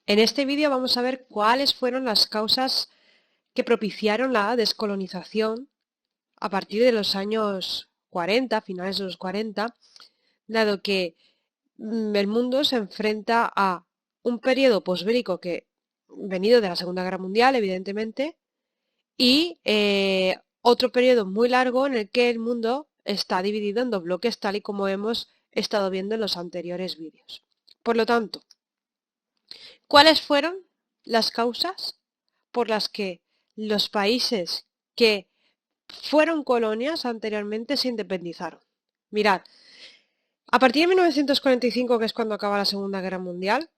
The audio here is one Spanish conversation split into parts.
En este vídeo vamos a ver cuáles fueron las causas que propiciaron la descolonización a partir de los años 40, finales de los 40, dado que el mundo se enfrenta a un periodo posbélico que venido de la Segunda Guerra Mundial, evidentemente, y otro periodo muy largo en el que el mundo está dividido en dos bloques, tal y como hemos estado viendo en los anteriores vídeos. Por lo tanto, ¿cuáles fueron las causas por las que los países que fueron colonias anteriormente se independizaron? Mirad, a partir de 1945, que es cuando acaba la Segunda Guerra Mundial,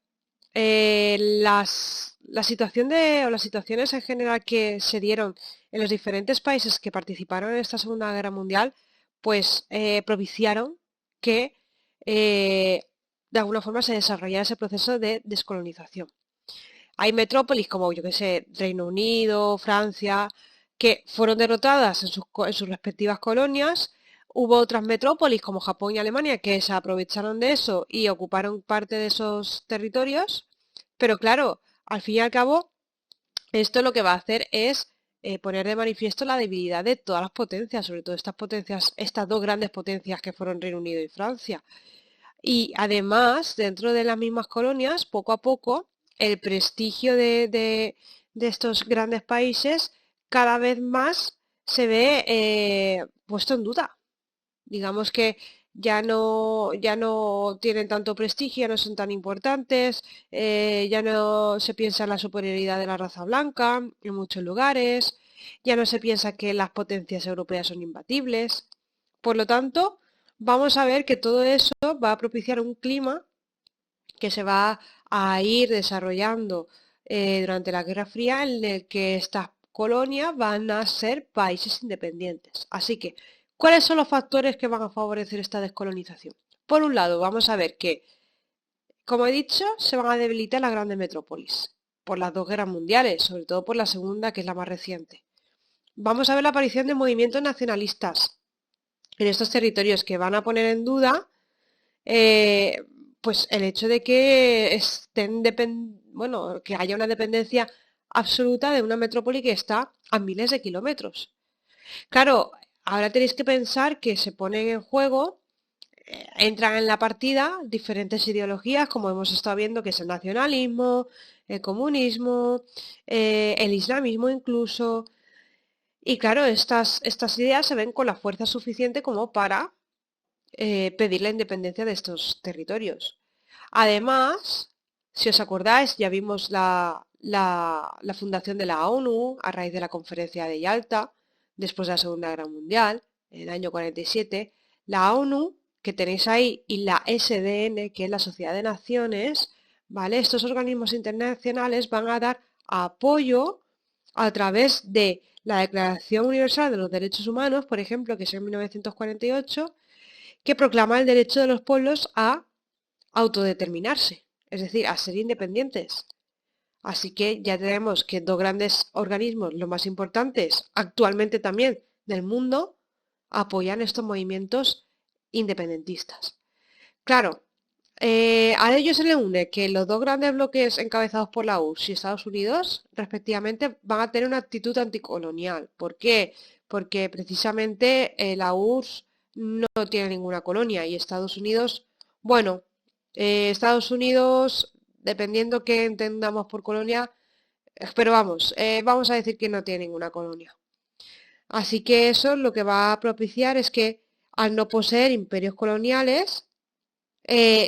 la situación o las situaciones en general que se dieron en los diferentes países que participaron en esta Segunda Guerra Mundial, pues propiciaron que de alguna forma se desarrollara ese proceso de descolonización. Hay metrópolis como, yo que sé, Reino Unido, Francia, que fueron derrotadas en sus respectivas colonias. Hubo otras metrópolis como Japón y Alemania que se aprovecharon de eso y ocuparon parte de esos territorios. Pero claro, al fin y al cabo, esto lo que va a hacer es poner de manifiesto la debilidad de todas las potencias, sobre todo estas potencias, estas dos grandes potencias que fueron Reino Unido y Francia. Y además, dentro de las mismas colonias, poco a poco, el prestigio de estos grandes países cada vez más se ve puesto en duda. Digamos que ya no tienen tanto prestigio, ya no son tan importantes, ya no se piensa en la superioridad de la raza blanca en muchos lugares, ya no se piensa que las potencias europeas son imbatibles. Por lo tanto, vamos a ver que todo eso va a propiciar un clima que se va a ir desarrollando durante la Guerra Fría en el que estas colonias van a ser países independientes. Así que, ¿cuáles son los factores que van a favorecer esta descolonización? Por un lado, vamos a ver que, como he dicho, se van a debilitar las grandes metrópolis por las dos guerras mundiales, sobre todo por la segunda, que es la más reciente. Vamos a ver la aparición de movimientos nacionalistas en estos territorios que van a poner en duda eh, pues el hecho de que bueno, que haya una dependencia absoluta de una metrópoli que está a miles de kilómetros. Claro, ahora tenéis que pensar que se ponen en juego, entran en la partida diferentes ideologías, como hemos estado viendo, que es el nacionalismo, el comunismo, el islamismo incluso. Y claro, estas ideas se ven con la fuerza suficiente como para pedir la independencia de estos territorios. Además, si os acordáis, ya vimos la fundación de la ONU a raíz de la conferencia de Yalta, después de la Segunda Guerra Mundial, en el año 47. La ONU, que tenéis ahí, y la SDN, que es la Sociedad de Naciones, ¿vale? Estos organismos internacionales van a dar apoyo a través de la Declaración Universal de los Derechos Humanos, por ejemplo, que es en 1948, que proclama el derecho de los pueblos a autodeterminarse, es decir, a ser independientes. Así que ya tenemos que dos grandes organismos, los más importantes actualmente también del mundo, apoyan estos movimientos independentistas. Claro, a ello se le une que los dos grandes bloques encabezados por la URSS y Estados Unidos, respectivamente, van a tener una actitud anticolonial. ¿Por qué? Porque precisamente la URSS no tiene ninguna colonia y Estados Unidos, bueno, Estados Unidos, dependiendo qué entendamos por colonia, pero vamos, vamos a decir que no tiene ninguna colonia. Así que eso lo que va a propiciar es que al no poseer imperios coloniales,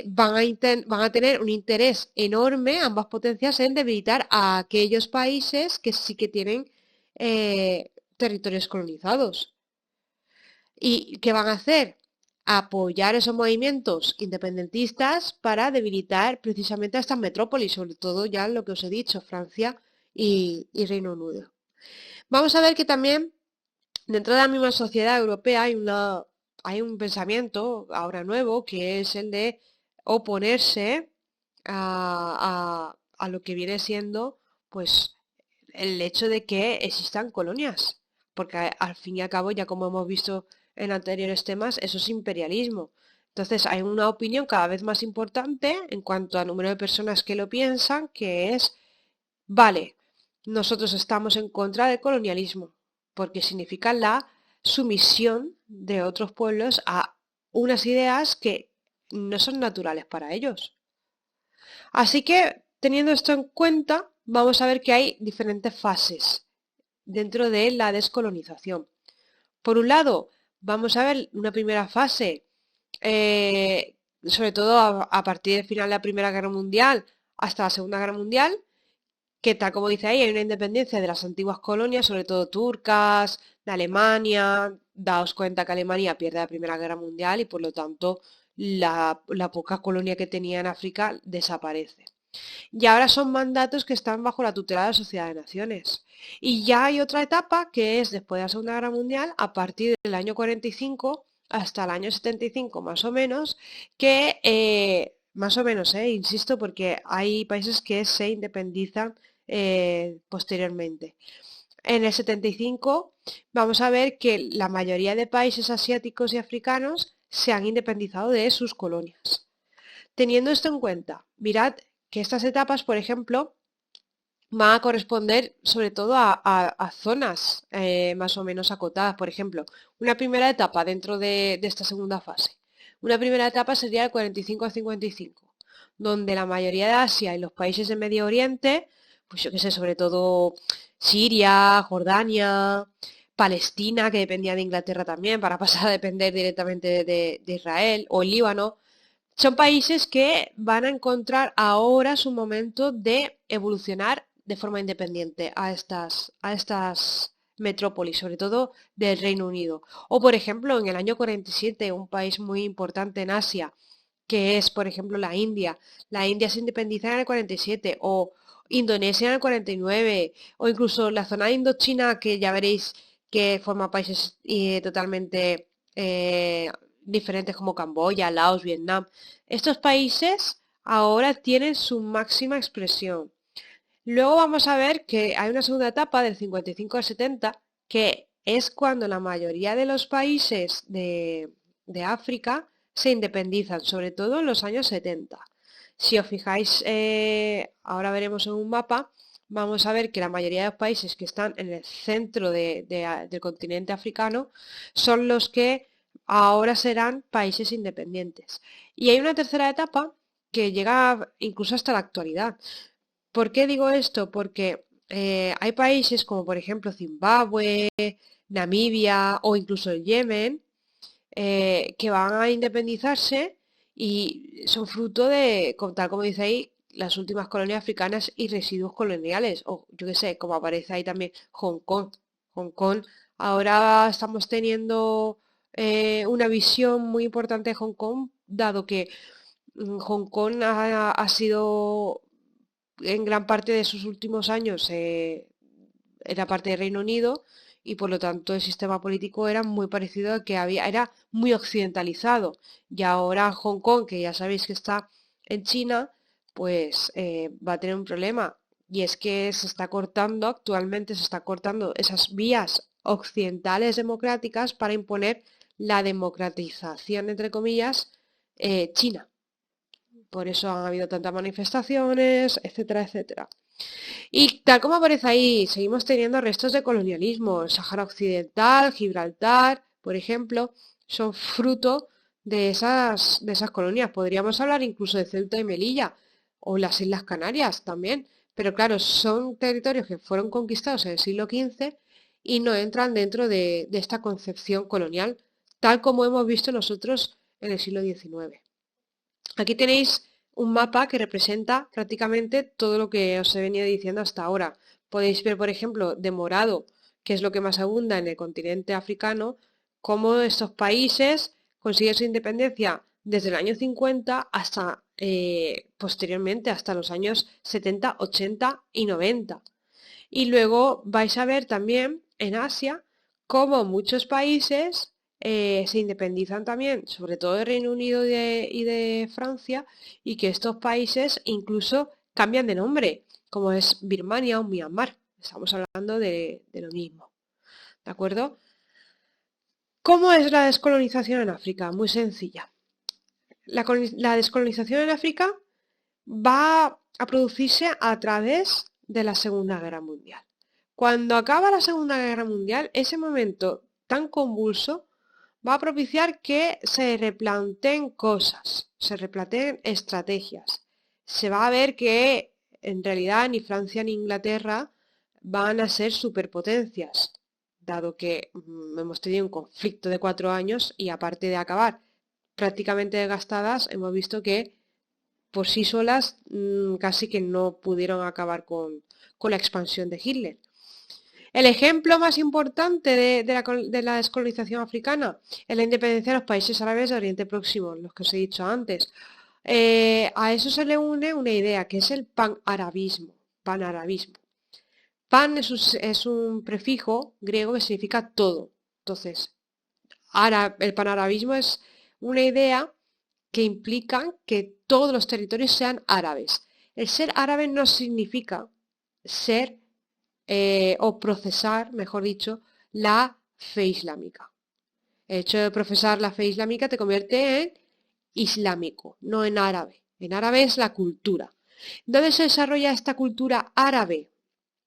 van a tener un interés enorme, ambas potencias, en debilitar a aquellos países que sí que tienen territorios colonizados. ¿Y qué van a hacer? Apoyar esos movimientos independentistas para debilitar precisamente a estas metrópolis, sobre todo ya lo que os he dicho, Francia y Reino Unido. Vamos a ver que también dentro de la misma sociedad europea hay un pensamiento ahora nuevo que es el de oponerse a lo que viene siendo pues el hecho de que existan colonias, porque al fin y al cabo, ya como hemos visto en anteriores temas, eso es imperialismo. Entonces hay una opinión cada vez más importante en cuanto a número de personas que lo piensan, que es, vale, nosotros estamos en contra del colonialismo, porque significa la sumisión de otros pueblos a unas ideas que no son naturales para ellos. Así que, teniendo esto en cuenta, vamos a ver que hay diferentes fases dentro de la descolonización. Por un lado, vamos a ver una primera fase, sobre todo a partir del final de la Primera Guerra Mundial hasta la Segunda Guerra Mundial, que tal como dice ahí, hay una independencia de las antiguas colonias, sobre todo turcas, de Alemania. Daos cuenta que Alemania pierde la Primera Guerra Mundial y por lo tanto la poca colonia que tenía en África desaparece. Y ahora son mandatos que están bajo la tutela de la Sociedad de Naciones. Y ya hay otra etapa que es después de la Segunda Guerra Mundial, a partir del año 45 hasta el año 75 más o menos, que más o menos, insisto, porque hay países que se independizan posteriormente. En el 75 vamos a ver que la mayoría de países asiáticos y africanos se han independizado de sus colonias. Teniendo esto en cuenta, mirad que estas etapas, por ejemplo, van a corresponder sobre todo a zonas más o menos acotadas. Por ejemplo, una primera etapa dentro de esta segunda fase. Una primera etapa sería el 45 al 55, donde la mayoría de Asia y los países de Medio Oriente, pues yo qué sé, sobre todo Siria, Jordania, Palestina, que dependía de Inglaterra también, para pasar a depender directamente de Israel, o el Líbano, son países que van a encontrar ahora su momento de evolucionar de forma independiente a estas metrópolis, sobre todo del Reino Unido. O, por ejemplo, en el año 47, un país muy importante en Asia, que es, por ejemplo, la India. La India se independiza en el 47, o Indonesia en el 49, o incluso la zona de Indochina, que ya veréis que forma países totalmente diferentes como Camboya, Laos, Vietnam. Estos países ahora tienen su máxima expresión. Luego vamos a ver que hay una segunda etapa del 55 al 70, que es cuando la mayoría de los países de África se independizan, sobre todo en los años 70. Si os fijáis, ahora veremos en un mapa, vamos a ver que la mayoría de los países que están en el centro del continente africano son los que ahora serán países independientes. Y hay una tercera etapa que llega incluso hasta la actualidad. ¿Por qué digo esto? Porque hay países como por ejemplo Zimbabue, Namibia o incluso el Yemen que van a independizarse y son fruto de, tal como dice ahí, las últimas colonias africanas y residuos coloniales. O yo qué sé, como aparece ahí también Hong Kong. Hong Kong, ahora estamos teniendo una visión muy importante de Hong Kong, dado que Hong Kong ha sido en gran parte de sus últimos años era parte del Reino Unido y por lo tanto el sistema político era muy parecido al que había, era muy occidentalizado. Y ahora Hong Kong, que ya sabéis que está en China, pues va a tener un problema. Y es que se está cortando, actualmente se está cortando esas vías occidentales democráticas para imponer la democratización, entre comillas, china. Por eso han habido tantas manifestaciones, etcétera, etcétera. Y tal como aparece ahí, seguimos teniendo restos de colonialismo. El Sáhara Occidental, Gibraltar, por ejemplo, son fruto de esas colonias. Podríamos hablar incluso de Ceuta y Melilla o las Islas Canarias también. Pero claro, son territorios que fueron conquistados en el siglo XV y no entran dentro de esta concepción colonial, tal como hemos visto nosotros en el siglo XIX. Aquí tenéis un mapa que representa prácticamente todo lo que os he venido diciendo hasta ahora. Podéis ver, por ejemplo, de morado, que es lo que más abunda en el continente africano, cómo estos países consiguen su independencia desde el año 50 hasta posteriormente, hasta los años 70, 80 y 90. Y luego vais a ver también en Asia cómo muchos países se independizan también, sobre todo de Reino Unido y de Francia, y que estos países incluso cambian de nombre, como es Birmania o Myanmar. Estamos hablando de lo mismo. ¿De acuerdo? ¿Cómo es la descolonización en África? Muy sencilla. la descolonización en África va a producirse a través de la Segunda Guerra Mundial. Cuando acaba la Segunda Guerra Mundial, ese momento tan convulso va a propiciar que se replanteen cosas, se replanteen estrategias. Se va a ver que en realidad ni Francia ni Inglaterra van a ser superpotencias, dado que hemos tenido un conflicto de 4 años y aparte de acabar prácticamente desgastadas, hemos visto que por sí solas casi que no pudieron acabar con la expansión de Hitler. El ejemplo más importante de la descolonización africana es la independencia de los países árabes de Oriente Próximo, los que os he dicho antes. A eso se le une una idea, que es el panarabismo. Pan es un prefijo griego que significa todo. Entonces, el panarabismo es una idea que implica que todos los territorios sean árabes. El ser árabe no significa ser o procesar, mejor dicho, la fe islámica. El hecho de profesar la fe islámica te convierte en islámico, no en árabe. En árabe es la cultura. ¿Dónde se desarrolla esta cultura árabe?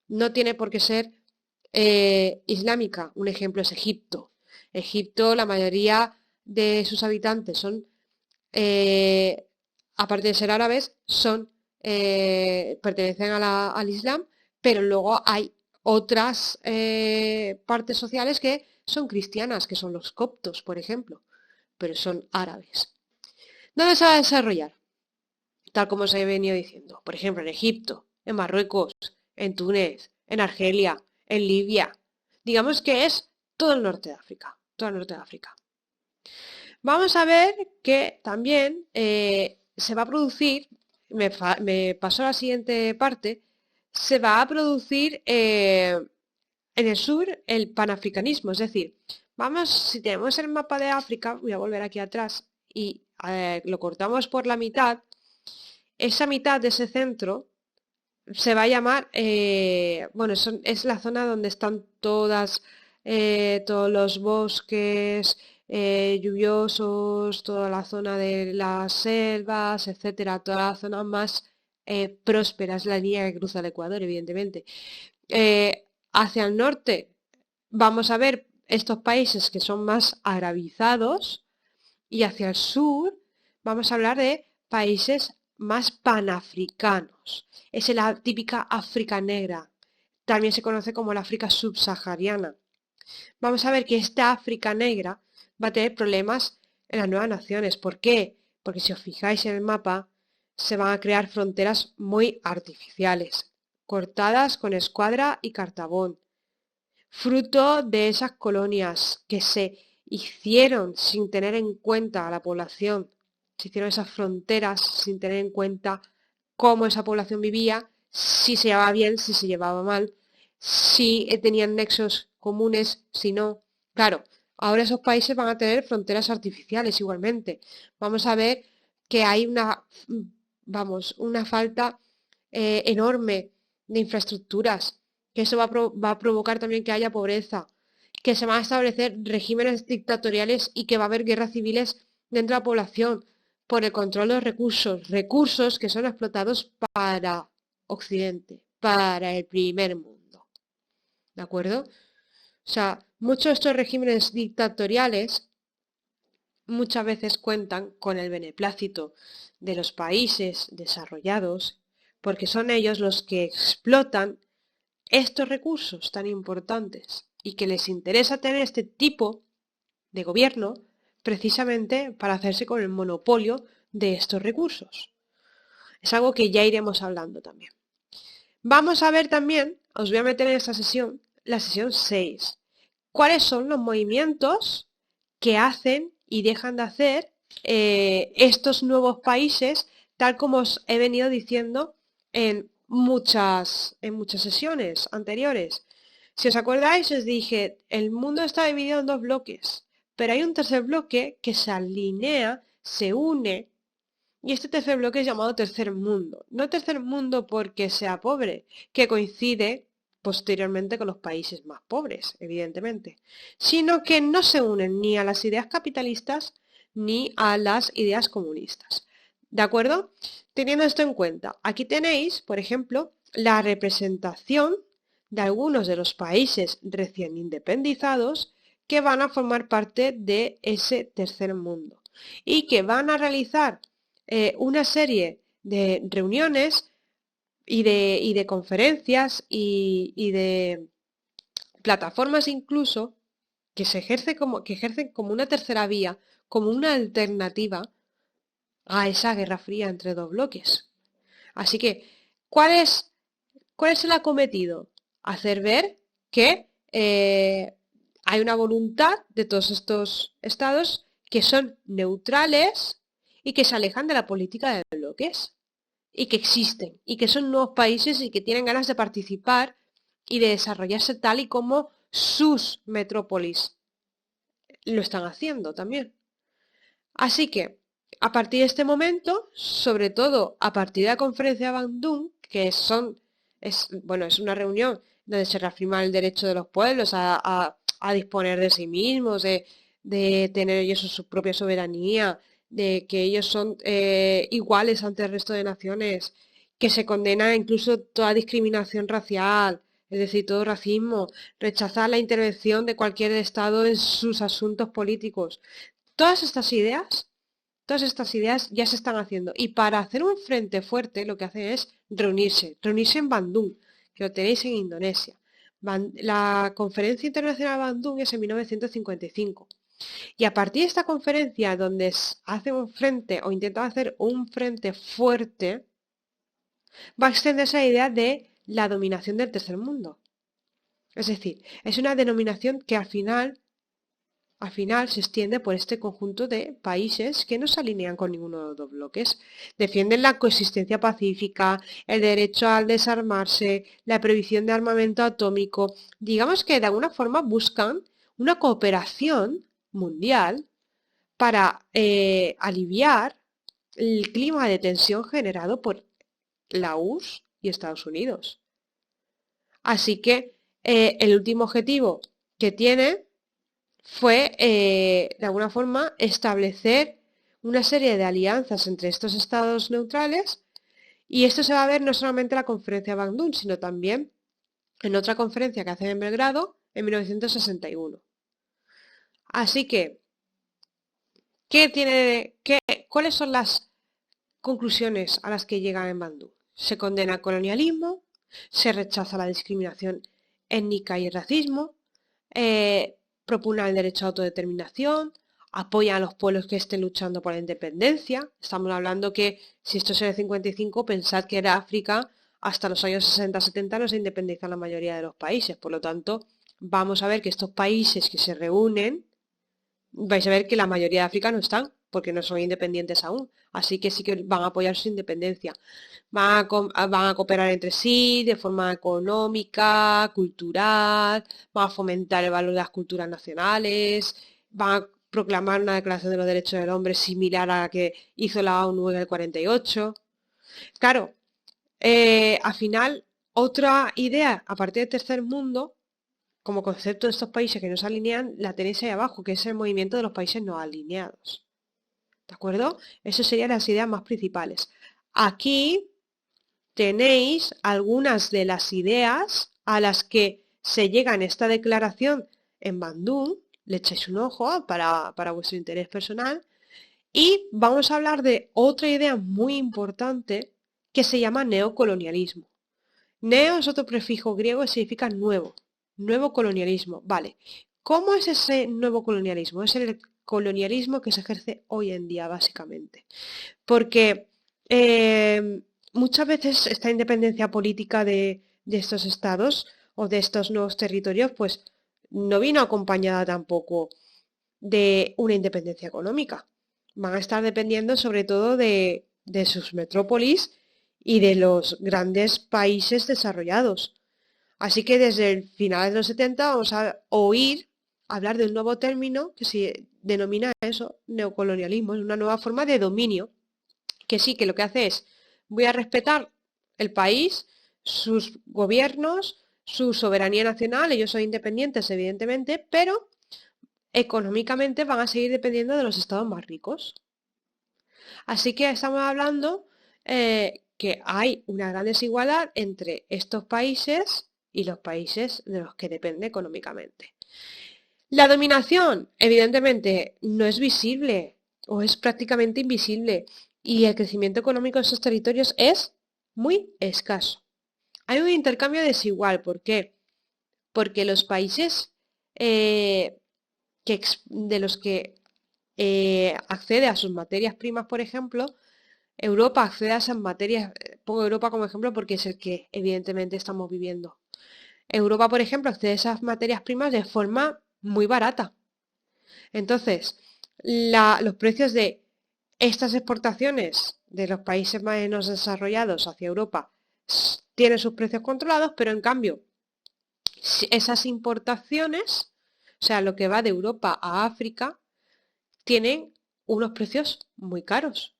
No tiene por qué ser islámica. Un ejemplo es Egipto. Egipto, la mayoría de sus habitantes son, aparte de ser árabes, pertenecen al Islam, pero luego hay otras partes sociales que son cristianas, que son los coptos, por ejemplo, pero son árabes. ¿Dónde se va a desarrollar? Tal como os he venido diciendo, por ejemplo, en Egipto, en Marruecos, en Túnez, en Argelia, en Libia. Digamos que es todo el norte de África, todo el norte de África. Vamos a ver que también se va a producir, me paso a la siguiente parte, se va a producir en el sur el panafricanismo, es decir, si tenemos el mapa de África, voy a volver aquí atrás y lo cortamos por la mitad, esa mitad de ese centro se va a llamar, bueno, es la zona donde están todos los bosques lluviosos, toda la zona de las selvas, etcétera, toda la zona más próspera, es la línea que cruza el Ecuador, evidentemente. Hacia el norte vamos a ver estos países que son más arabizados y hacia el sur vamos a hablar de países más panafricanos. Es la típica África negra. También se conoce como la África subsahariana. Vamos a ver que esta África negra va a tener problemas en las nuevas naciones. ¿Por qué? Porque si os fijáis en el mapa, se van a crear fronteras muy artificiales, cortadas con escuadra y cartabón, fruto de esas colonias que se hicieron sin tener en cuenta a la población, se hicieron esas fronteras sin tener en cuenta cómo esa población vivía, si se llevaba bien, si se llevaba mal, si tenían nexos comunes, si no. Claro, ahora esos países van a tener fronteras artificiales igualmente. Vamos a ver que hay una falta enorme de infraestructuras, que eso va a provocar también que haya pobreza, que se van a establecer regímenes dictatoriales y que va a haber guerras civiles dentro de la población por el control de los recursos que son explotados para Occidente, para el primer mundo. ¿De acuerdo? O sea, muchos de estos regímenes dictatoriales muchas veces cuentan con el beneplácito de los países desarrollados, porque son ellos los que explotan estos recursos tan importantes y que les interesa tener este tipo de gobierno precisamente para hacerse con el monopolio de estos recursos. Es algo que ya iremos hablando también. Vamos a ver también, os voy a meter en esta sesión, la sesión 6. ¿Cuáles son los movimientos que hacen y dejan de hacer estos nuevos países, tal como os he venido diciendo en muchas sesiones anteriores? Si os acordáis, os dije, el mundo está dividido en dos bloques, pero hay un tercer bloque que se alinea, se une, y este tercer bloque es llamado tercer mundo. No tercer mundo porque sea pobre, que coincide posteriormente con los países más pobres, evidentemente, sino que no se unen ni a las ideas capitalistas ni a las ideas comunistas. ¿De acuerdo? Teniendo esto en cuenta, aquí tenéis, por ejemplo, la representación de algunos de los países recién independizados que van a formar parte de ese tercer mundo y que van a realizar una serie de reuniones y de conferencias y de plataformas incluso que ejercen como una tercera vía, como una alternativa a esa guerra fría entre dos bloques. Así que, ¿cuál es, cuál es el acometido? Hacer ver que hay una voluntad de todos estos estados que son neutrales y que se alejan de la política de bloques y que existen y que son nuevos países y que tienen ganas de participar y de desarrollarse tal y como sus metrópolis lo están haciendo también. Así que, a partir de este momento, sobre todo a partir de la conferencia de Bandung, que es una reunión donde se reafirma el derecho de los pueblos a disponer de sí mismos, de tener ellos su propia soberanía, de que ellos son iguales ante el resto de naciones, que se condena incluso toda discriminación racial, es decir, todo racismo, rechazar la intervención de cualquier Estado en sus asuntos políticos. Todas estas ideas Todas estas ideas ya se están haciendo y para hacer un frente fuerte lo que hace es reunirse en Bandung, que lo tenéis en Indonesia. La conferencia internacional de Bandung es en 1955 y a partir de esta conferencia donde hacen un frente o intentan hacer un frente fuerte, va a extenderse la idea de la dominación del tercer mundo. Es decir, es una denominación que al final se extiende por este conjunto de países que no se alinean con ninguno de los dos bloques. Defienden la coexistencia pacífica, el derecho al desarmarse, la prohibición de armamento atómico. Digamos que de alguna forma buscan una cooperación mundial para aliviar el clima de tensión generado por la URSS y Estados Unidos. Así que el último objetivo que tiene fue, de alguna forma, establecer una serie de alianzas entre estos estados neutrales y esto se va a ver no solamente en la conferencia de Bandung, sino también en otra conferencia que hacen en Belgrado en 1961. Así que, ¿cuáles son las conclusiones a las que llegan en Bandung? Se condena el colonialismo, se rechaza la discriminación étnica y el racismo, propugna el derecho a autodeterminación, apoya a los pueblos que estén luchando por la independencia. Estamos hablando que si esto es en el 55, pensad que era África hasta los años 60-70 no se independizan la mayoría de los países. Por lo tanto, vamos a ver que estos países que se reúnen, vais a ver que la mayoría de África no están, porque no son independientes aún. Así que sí que van a apoyar su independencia. Van a cooperar entre sí de forma económica, cultural, van a fomentar el valor de las culturas nacionales, van a proclamar una declaración de los derechos del hombre similar a la que hizo la ONU en el 48. Claro, al final, otra idea, aparte del tercer mundo, como concepto de estos países que no se alinean, la tenéis ahí abajo, que es el movimiento de los países no alineados. ¿De acuerdo? Esas serían las ideas más principales. Aquí tenéis algunas de las ideas a las que se llega en esta declaración en Bandung. Le echáis un ojo para vuestro interés personal. Y vamos a hablar de otra idea muy importante que se llama neocolonialismo. Neo es otro prefijo griego que significa nuevo. Nuevo colonialismo. Vale. ¿Cómo es ese nuevo colonialismo? Es el colonialismo que se ejerce hoy en día, básicamente. Porque muchas veces esta independencia política de estos estados o de estos nuevos territorios, pues no vino acompañada tampoco de una independencia económica. Van a estar dependiendo sobre todo de sus metrópolis y de los grandes países desarrollados. Así que desde el final de los 70 vamos a oír hablar de un nuevo término que se denomina eso, neocolonialismo. Es una nueva forma de dominio que sí, que lo que hace es, voy a respetar el país, sus gobiernos, su soberanía nacional, ellos son independientes, evidentemente, pero económicamente van a seguir dependiendo de los estados más ricos. Así que estamos hablando que hay una gran desigualdad entre estos países y los países de los que depende económicamente. La dominación, evidentemente, no es visible o es prácticamente invisible y el crecimiento económico de esos territorios es muy escaso. Hay un intercambio desigual, ¿por qué? Porque los países de los que accede a sus materias primas, por ejemplo, Europa accede a esas materias, pongo Europa como ejemplo porque es el que evidentemente estamos viviendo. Europa, por ejemplo, accede a esas materias primas de forma muy barata. Entonces, los precios de estas exportaciones de los países menos desarrollados hacia Europa tienen sus precios controlados, pero en cambio, esas importaciones, o sea, lo que va de Europa a África, tienen unos precios muy caros.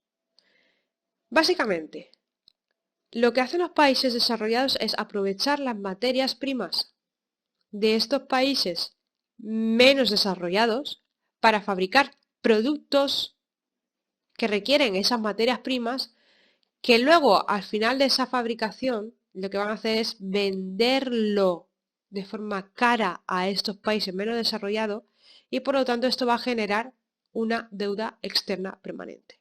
Básicamente, lo que hacen los países desarrollados es aprovechar las materias primas de estos países menos desarrollados para fabricar productos que requieren esas materias primas que luego al final de esa fabricación lo que van a hacer es venderlo de forma cara a estos países menos desarrollados y por lo tanto esto va a generar una deuda externa permanente.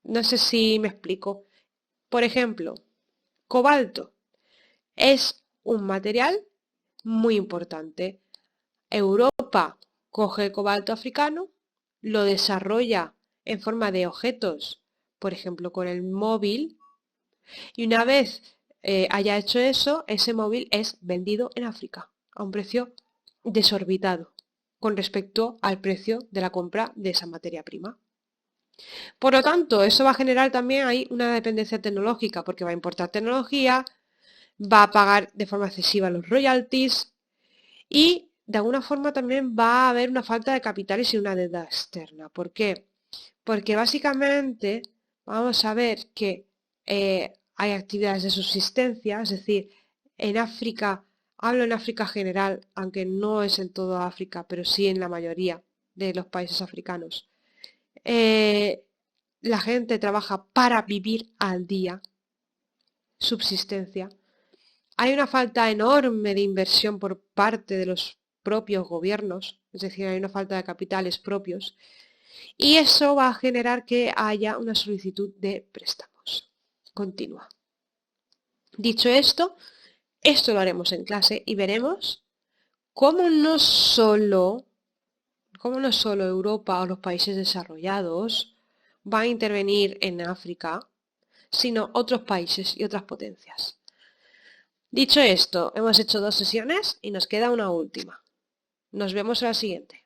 No sé si me explico. Por ejemplo, cobalto es un material muy importante. Europa coge el cobalto africano, lo desarrolla en forma de objetos, por ejemplo con el móvil, y una vez haya hecho eso, ese móvil es vendido en África a un precio desorbitado con respecto al precio de la compra de esa materia prima. Por lo tanto, eso va a generar también ahí una dependencia tecnológica, porque va a importar tecnología, va a pagar de forma excesiva los royalties y de alguna forma también va a haber una falta de capitales y una deuda externa. ¿Por qué? Porque básicamente vamos a ver que hay actividades de subsistencia, es decir, en África, hablo en África general, aunque no es en toda África, pero sí en la mayoría de los países africanos. La gente trabaja para vivir al día, subsistencia. Hay una falta enorme de inversión por parte de los propios gobiernos, es decir, hay una falta de capitales propios, y eso va a generar que haya una solicitud de préstamos continua. Dicho esto lo haremos en clase y veremos cómo no solo Europa o los países desarrollados van a intervenir en África, sino otros países y otras potencias. Dicho esto, hemos hecho 2 sesiones y nos queda una última. Nos vemos en la siguiente.